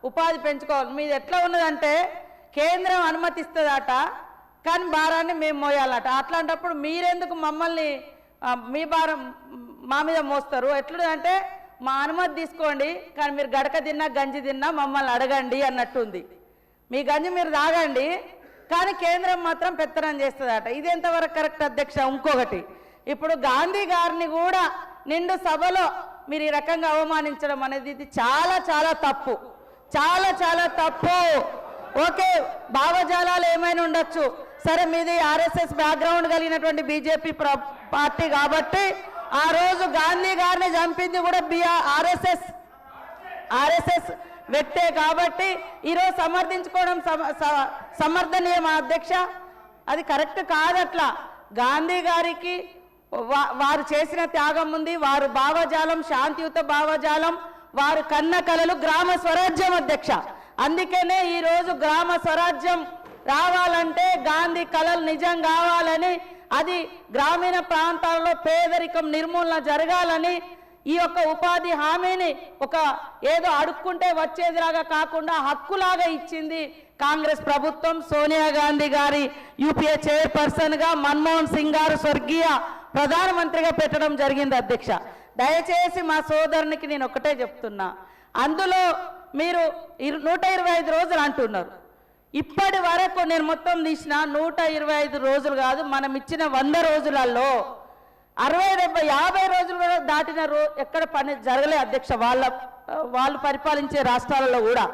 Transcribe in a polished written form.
ఉపాధి పెంచుకోవాలి. మీది ఎట్లా ఉన్నదంటే కేంద్రం అనుమతిస్తుందట, కానీ భారాన్ని మేము మోయాలట. అట్లాంటప్పుడు మీరెందుకు మమ్మల్ని మీ భారం మా మీద మోస్తారు? ఎట్లుందంటే మా అనుమతి తీసుకోండి, కానీ మీరు గడక తిన్నా గంజి తిన్నా మమ్మల్ని అడగండి అన్నట్టుంది. మీ గంజి మీరు తాగండి, కానీ కేంద్రం మాత్రం పెత్తనం చేస్తుందట. ఇది ఎంతవరకు కరెక్ట్ అధ్యక్ష? ఇంకొకటి, ఇప్పుడు గాంధీ గారిని కూడా నిండు సభలో మీరు ఈ రకంగా అవమానించడం అనేది ఇది చాలా చాలా తప్పు, చాలా చాలా తప్పు. ఓకే, భావజాలాలు ఏమైనా ఉండొచ్చు, సరే మీది ఆర్ఎస్ఎస్ బ్యాక్గ్రౌండ్ కలిగినటువంటి బీజేపీ పార్టీ కాబట్టి ఆ రోజు గాంధీ గారిని చంపింది కూడా ఆర్ఎస్ఎస్ వ్యక్తే కాబట్టి ఈరోజు సమర్థించుకోవడం సమర్థనీయం అధ్యక్ష. అది కరెక్ట్ కాదట్లా. గాంధీ గారికి వారు చేసిన త్యాగం ఉంది, వారు భావజాలం శాంతియుత భావజాలం, వారు కన్న కలలు గ్రామ స్వరాజ్యం అధ్యక్ష. అందుకనే ఈరోజు గ్రామ స్వరాజ్యం రావాలంటే గాంధీ కలలు నిజం కావాలని, అది గ్రామీణ ప్రాంతాల్లో పేదరికం నిర్మూలన జరగాలని, ఈ యొక్క ఉపాధి హామీని ఒక ఏదో అడుక్కుంటే వచ్చేదిలాగా కాకుండా హక్కులాగా ఇచ్చింది కాంగ్రెస్ ప్రభుత్వం. సోనియా గాంధీ గారి యూపీఏ చైర్పర్సన్గా, మన్మోహన్ సింగ్ గారు స్వర్గీయ ప్రధానమంత్రిగా పెట్టడం జరిగింది అధ్యక్ష. దయచేసి మా సోదరునికి నేను ఒకటే చెప్తున్నా, అందులో మీరు 125 రోజులు అంటున్నారు. ఇప్పటి వరకు నేను మొత్తం తీసిన 125 రోజులు కాదు, మనం ఇచ్చిన 100 రోజులలో 60, 70, 50 రోజులు కూడా దాటిన ఎక్కడ పని జరగలే అధ్యక్ష, వాళ్ళు పరిపాలించే రాష్ట్రాలలో కూడా.